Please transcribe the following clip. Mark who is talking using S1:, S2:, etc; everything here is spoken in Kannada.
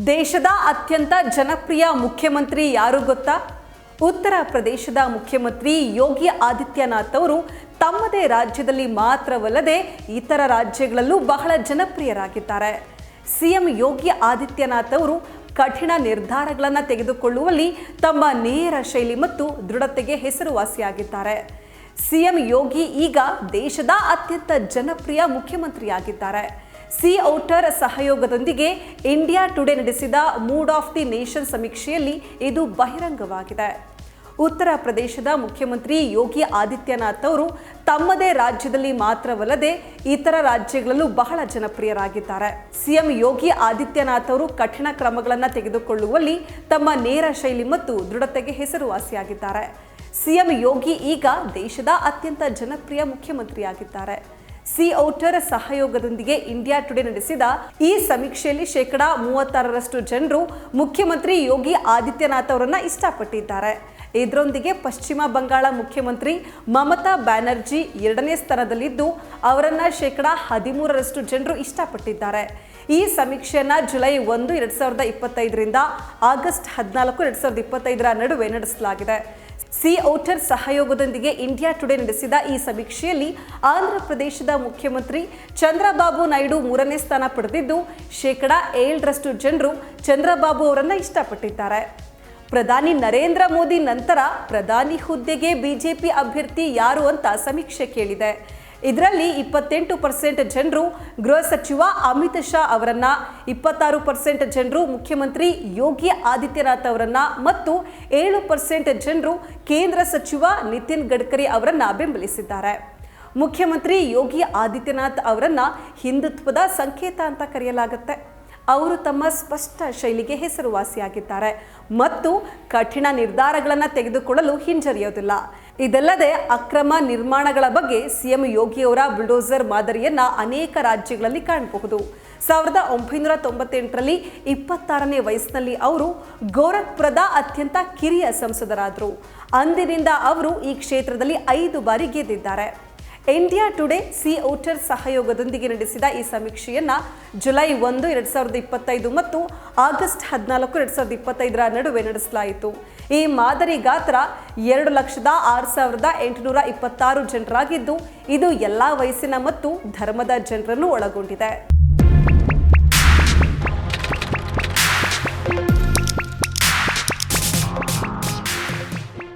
S1: ದೇಶದ ಅತ್ಯಂತ ಜನಪ್ರಿಯ ಮುಖ್ಯಮಂತ್ರಿ ಯಾರು ಗೊತ್ತಾ? ಉತ್ತರ ಪ್ರದೇಶದ ಮುಖ್ಯಮಂತ್ರಿ ಯೋಗಿ ಆದಿತ್ಯನಾಥ್ ಅವರು ತಮ್ಮದೇ ರಾಜ್ಯದಲ್ಲಿ ಮಾತ್ರವಲ್ಲದೆ ಇತರ ರಾಜ್ಯಗಳಲ್ಲೂ ಬಹಳ ಜನಪ್ರಿಯರಾಗಿದ್ದಾರೆ. ಸಿಎಂ ಯೋಗಿ ಆದಿತ್ಯನಾಥ್ ಅವರು ಕಠಿಣ ನಿರ್ಧಾರಗಳನ್ನು ತೆಗೆದುಕೊಳ್ಳುವಲ್ಲಿ ತಮ್ಮ ನೇರ ಶೈಲಿ ಮತ್ತು ದೃಢತೆಗೆ ಹೆಸರುವಾಸಿಯಾಗಿದ್ದಾರೆ. ಸಿಎಂ ಯೋಗಿ ಈಗ ದೇಶದ ಅತ್ಯಂತ ಜನಪ್ರಿಯ ಮುಖ್ಯಮಂತ್ರಿಯಾಗಿದ್ದಾರೆ. ಸಿ ಔಟರ್ ಸಹಯೋಗದೊಂದಿಗೆ ಇಂಡಿಯಾ ಟುಡೇ ನಡೆಸಿದ ಮೂಡ್ ಆಫ್ ದಿ ನೇಷನ್ ಸಮೀಕ್ಷೆಯಲ್ಲಿ ಇದು ಬಹಿರಂಗವಾಗಿದೆ. ಉತ್ತರ ಪ್ರದೇಶದ ಮುಖ್ಯಮಂತ್ರಿ ಯೋಗಿ ಆದಿತ್ಯನಾಥ್ ಅವರು ತಮ್ಮದೇ ರಾಜ್ಯದಲ್ಲಿ ಮಾತ್ರವಲ್ಲದೆ ಇತರ ರಾಜ್ಯಗಳಲ್ಲೂ ಬಹಳ ಜನಪ್ರಿಯರಾಗಿದ್ದಾರೆ. ಸಿಎಂ ಯೋಗಿ ಆದಿತ್ಯನಾಥ್ ಅವರು ಕಠಿಣ ಕ್ರಮಗಳನ್ನು ತೆಗೆದುಕೊಳ್ಳುವಲ್ಲಿ ತಮ್ಮ ನೇರ ಶೈಲಿ ಮತ್ತು ದೃಢತೆಗೆ ಹೆಸರುವಾಸಿಯಾಗಿದ್ದಾರೆ. ಸಿಎಂ ಯೋಗಿ ಈಗ ದೇಶದ ಅತ್ಯಂತ ಜನಪ್ರಿಯ ಮುಖ್ಯಮಂತ್ರಿಯಾಗಿದ್ದಾರೆ. ಸಿ ಔಟರ್ ಸಹಯೋಗದೊಂದಿಗೆ ಇಂಡಿಯಾ ಟುಡೇ ನಡೆಸಿದ ಈ ಸಮೀಕ್ಷೆಯಲ್ಲಿ 36% ಜನರು ಮುಖ್ಯಮಂತ್ರಿ ಯೋಗಿ ಆದಿತ್ಯನಾಥ್ ಅವರನ್ನ ಇಷ್ಟಪಟ್ಟಿದ್ದಾರೆ. ಇದರೊಂದಿಗೆ ಪಶ್ಚಿಮ ಬಂಗಾಳ ಮುಖ್ಯಮಂತ್ರಿ ಮಮತಾ ಬ್ಯಾನರ್ಜಿ 2ನೇ ಸ್ಥಾನದಲ್ಲಿದ್ದು ಅವರನ್ನ 13% ಜನರು ಇಷ್ಟಪಟ್ಟಿದ್ದಾರೆ. ಈ ಸಮೀಕ್ಷೆಯನ್ನ ಜುಲೈ 1, 2025ರಿಂದ ಆಗಸ್ಟ್ 14, 2025ರ ನಡುವೆ ನಡೆಸಲಾಗಿದೆ. ಸಿ ಔಟರ್ ಸಹಯೋಗದೊಂದಿಗೆ ಇಂಡಿಯಾ ಟುಡೇ ನಡೆಸಿದ ಈ ಸಮೀಕ್ಷೆಯಲ್ಲಿ ಆಂಧ್ರ ಪ್ರದೇಶದ ಮುಖ್ಯಮಂತ್ರಿ ಚಂದ್ರಬಾಬು ನಾಯ್ಡು 3ನೇ ಸ್ಥಾನ ಪಡೆದಿದ್ದು 7% ಜನರು ಚಂದ್ರಬಾಬು ಅವರನ್ನ ಇಷ್ಟಪಟ್ಟಿದ್ದಾರೆ. ಪ್ರಧಾನಿ ನರೇಂದ್ರ ಮೋದಿ ನಂತರ ಪ್ರಧಾನಿ ಹುದ್ದೆಗೆ ಬಿಜೆಪಿ ಅಭ್ಯರ್ಥಿ ಯಾರು ಅಂತ ಸಮೀಕ್ಷೆ ಕೇಳಿದೆ. ಇದರಲ್ಲಿ 28% ಜನರು ಗೃಹ ಸಚಿವ ಅಮಿತ್ ಶಾ ಅವರನ್ನ, 26% ಜನರು ಮುಖ್ಯಮಂತ್ರಿ ಯೋಗಿ ಆದಿತ್ಯನಾಥ್ ಅವರನ್ನ ಮತ್ತು 7% ಜನರು ಕೇಂದ್ರ ಸಚಿವ ನಿತಿನ್ ಗಡ್ಕರಿ ಅವರನ್ನ ಬೆಂಬಲಿಸಿದ್ದಾರೆ. ಮುಖ್ಯಮಂತ್ರಿ ಯೋಗಿ ಆದಿತ್ಯನಾಥ್ ಅವರನ್ನ ಹಿಂದುತ್ವದ ಸಂಕೇತ ಅಂತ ಕರೆಯಲಾಗುತ್ತೆ. ಅವರು ತಮ್ಮ ಸ್ಪಷ್ಟ ಶೈಲಿಗೆ ಹೆಸರುವಾಸಿಯಾಗಿದ್ದಾರೆ ಮತ್ತು ಕಠಿಣ ನಿರ್ಧಾರಗಳನ್ನು ತೆಗೆದುಕೊಳ್ಳಲು ಹಿಂಜರಿಯೋದಿಲ್ಲ. ಇದಲ್ಲದೆ ಅಕ್ರಮ ನಿರ್ಮಾಣಗಳ ಬಗ್ಗೆ ಸಿಎಂ ಯೋಗಿಯವರ ಬುಲ್ಡೋಸರ್ ಮಾದರಿಯನ್ನ ಅನೇಕ ರಾಜ್ಯಗಳಲ್ಲಿ ಕಾಣಬಹುದು. 1998ರಲ್ಲಿ 26ನೇ ವಯಸ್ಸಿನಲ್ಲಿ ಅವರು ಗೋರಖ್ಪುರದ ಅತ್ಯಂತ ಕಿರಿಯ ಸಂಸದರಾದರು. ಅಂದಿನಿಂದ ಅವರು ಈ ಕ್ಷೇತ್ರದಲ್ಲಿ 5 ಬಾರಿ ಗೆದ್ದಿದ್ದಾರೆ. ಇಂಡಿಯಾ ಟುಡೇ ಸಿ ಔಟರ್ ಸಹಯೋಗದೊಂದಿಗೆ ನಡೆಸಿದ ಈ ಸಮೀಕ್ಷೆಯನ್ನ ಜುಲೈ 1, 2025 ಮತ್ತು ಆಗಸ್ಟ್ 14, 2025ರ ನಡುವೆ ನಡೆಸಲಾಯಿತು. ಈ ಮಾದರಿ ಗಾತ್ರ 2,06,826 ಜನರಾಗಿದ್ದು ಇದು ಎಲ್ಲಾ ವಯಸ್ಸಿನ ಮತ್ತು ಧರ್ಮದ ಜನರನ್ನು ಒಳಗೊಂಡಿದೆ.